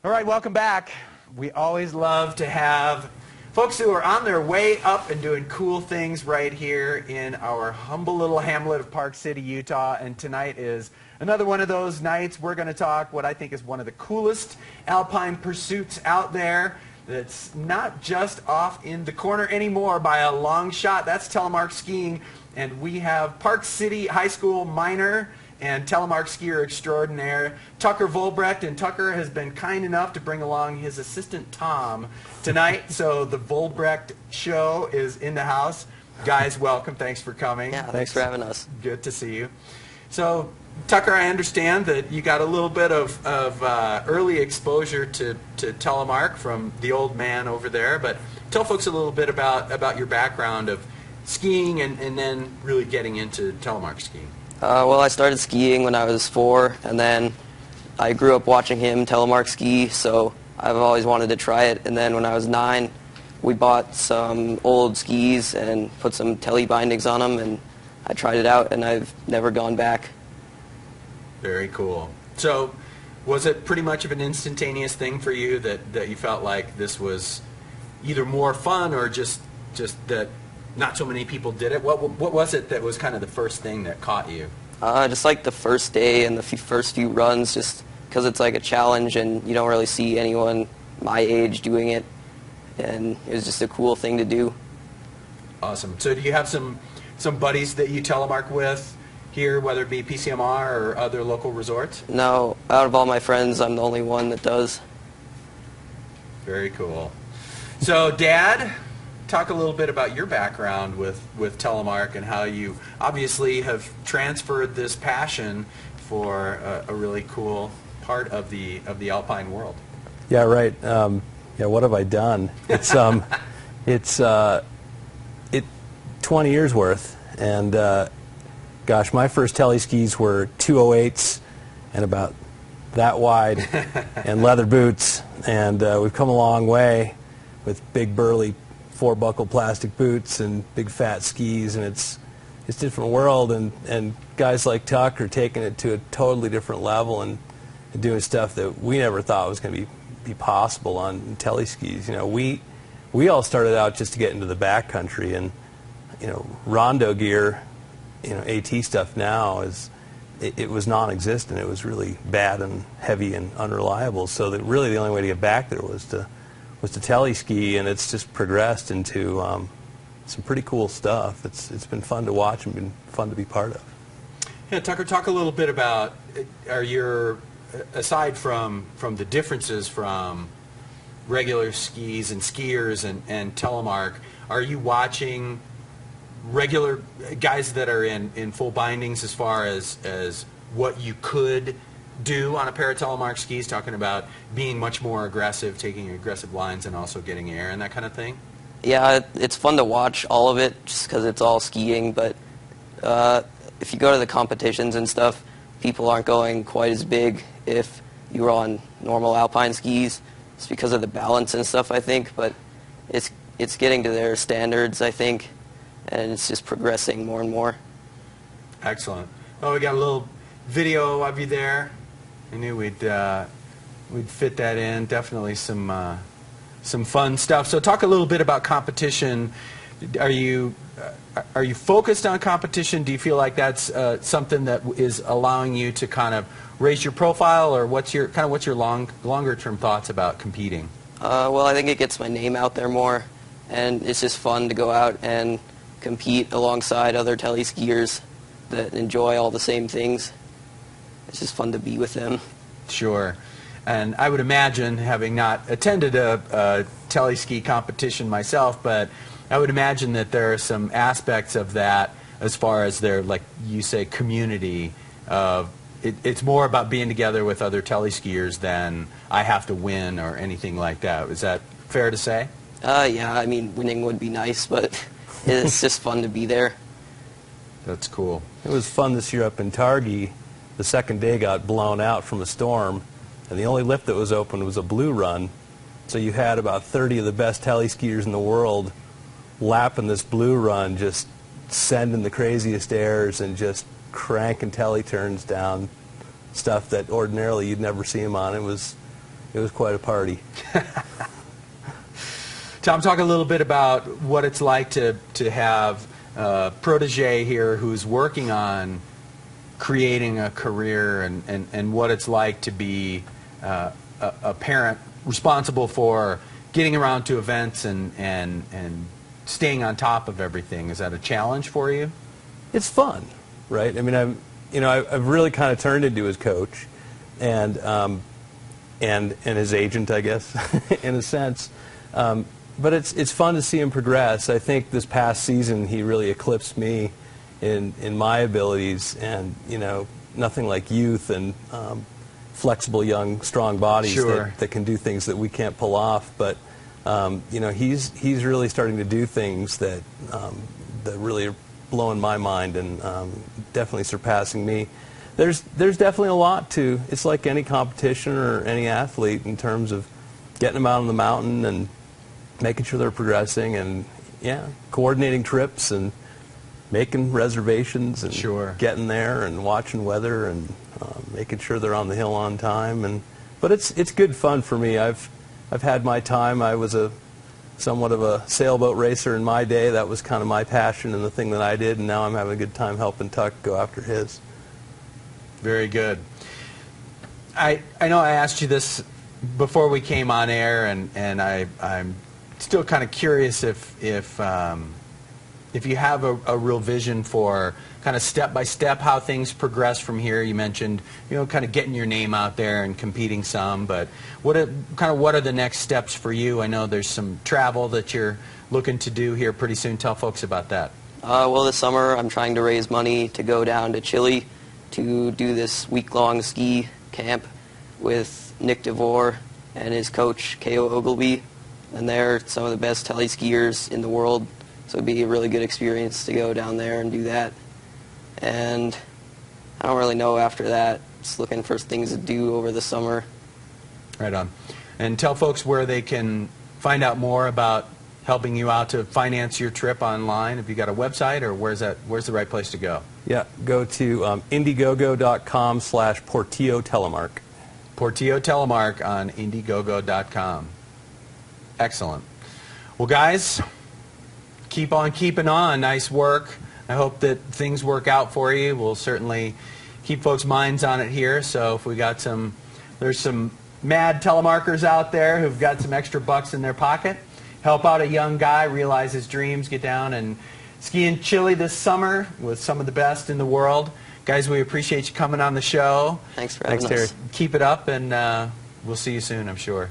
All right, welcome back. We always love to have folks who are on their way up and doing cool things right here in our humble little hamlet of Park City, Utah. And tonight is another one of those nights. We're going to talk what I think is one of the coolest alpine pursuits out there. That's not just off in the corner anymore by a long shot. That's telemark skiing. And we have Park City High School minor and telemark skier extraordinaire Tucker Volbrecht. And Tucker has been kind enough to bring along his assistant Tom tonight. So the Volbrecht show is in the house. Guys, welcome. Thanks for coming. Yeah, thanks for having us. Good to see you. So Tucker, I understand that you got a little bit of early exposure to telemark from the old man over there, but tell folks a little bit about your background of skiing and then really getting into telemark skiing. Well, I started skiing when I was 4, and then I grew up watching him telemark ski, so I've always wanted to try it. And then when I was 9, we bought some old skis and put some tele bindings on them, and I tried it out, and I've never gone back. Very cool. So was it pretty much of an instantaneous thing for you that you felt like this was either more fun or just that not so many people did it? What was it that was kind of the first thing that caught you? Just like the first day and the first few runs, just because it's like a challenge and you don't really see anyone my age doing it, and it was just a cool thing to do. Awesome. So do you have some buddies that you telemark with here, whether it be PCMR or other local resorts? No, out of all my friends, I'm the only one that does. Very cool. So, Dad, talk a little bit about your background with telemark and how you obviously have transferred this passion for a really cool part of the alpine world. Yeah, right. Yeah, what have I done? It's 20 years worth, and gosh, my first tele skis were 208s and about that wide and leather boots, and we've come a long way with big burly 4-buckle plastic boots and big fat skis, and it's a different world, and guys like Tuck are taking it to a totally different level and doing stuff that we never thought was going to be possible on tele skis. You know, we all started out just to get into the backcountry, and you know, rondo gear, you know, AT stuff now it was non-existent. It was really bad and heavy and unreliable. So that really the only way to get back there was to tele ski, and it's just progressed into some pretty cool stuff. It's been fun to watch and been fun to be part of. Yeah, Tucker, talk a little bit about aside from the differences from regular skis and skiers and telemark, are you watching regular guys that are in full bindings as far as what you could do on a pair of telemark skis, talking about being much more aggressive, taking aggressive lines and also getting air and that kind of thing? Yeah, it's fun to watch all of it just because it's all skiing, but if you go to the competitions and stuff, people aren't going quite as big if you were on normal alpine skis. It's because of the balance and stuff, I think, but it's getting to their standards, I think, and it's just progressing more and more. Excellent. Oh, we got a little video of you there. I knew we'd fit that in. Definitely some fun stuff. So talk a little bit about competition. Are you focused on competition? Do you feel like that's something that is allowing you to kind of raise your profile, or what's your longer term thoughts about competing? Well, I think it gets my name out there more, and it's just fun to go out and compete alongside other tele skiers that enjoy all the same things. It's just fun to be with them. Sure. And I would imagine, having not attended a tele-ski competition myself, but I would imagine that there are some aspects of that as far as their, like you say, community. It's more about being together with other tele-skiers than I have to win or anything like that. Is that fair to say? Yeah, I mean, winning would be nice, but it's just fun to be there. That's cool. It was fun this year up in Targhee. The second day got blown out from a storm, and the only lift that was open was a blue run. So you had about 30 of the best tele skiers in the world lapping this blue run, just sending the craziest airs and just cranking tele turns down, stuff that ordinarily you'd never see them on. It was it was quite a party. Tom, talk a little bit about what it's like to have a protege here who's working on creating a career, and what it's like to be a parent responsible for getting around to events and staying on top of everything. Is that a challenge for you? It's fun, right? I mean, I've really kind of turned into his coach, and his agent, I guess, in a sense. But it's fun to see him progress. I think this past season he really eclipsed me in my abilities, and nothing like youth and flexible, young, strong bodies Sure. that can do things that we can't pull off. But he's really starting to do things that really are blowing my mind, and definitely surpassing me. There's definitely a lot to. It's like any competition or any athlete in terms of getting them out on the mountain and making sure they're progressing, and coordinating trips and making reservations and Sure. getting there and watching weather and making sure they're on the hill on time. But it's good fun for me. I've had my time. I was somewhat of a sailboat racer in my day. That was kind of my passion and the thing that I did, and now I'm having a good time helping Tuck go after his. Very good. I know I asked you this before we came on air, and I'm still kind of curious if you have a real vision for kind of step by step how things progress from here. You mentioned kind of getting your name out there and competing some, but what are the next steps for you? I know there's some travel that you're looking to do here pretty soon. Tell folks about that. Well, this summer I'm trying to raise money to go down to Chile to do this week-long ski camp with Nick DeVore and his coach, K.O. Ogilvy. And they're some of the best tele-skiers in the world, so it'd be a really good experience to go down there and do that. And I don't really know after that. Just looking for things to do over the summer. Right on. And tell folks where they can find out more about helping you out to finance your trip online. Have you got a website, or where's the right place to go? Yeah, go to Indiegogo.com/Portillo Telemark. Portillo Telemark on Indiegogo.com. Excellent. Well, guys, keep on keeping on. Nice work. I hope that things work out for you. We'll certainly keep folks' minds on it here. So if we got there's some mad telemarkers out there who've got some extra bucks in their pocket. Help out a young guy realize his dreams, get down and ski in Chile this summer with some of the best in the world. Guys, we appreciate you coming on the show. Thanks for having us. Terry. Keep it up, and we'll see you soon, I'm sure.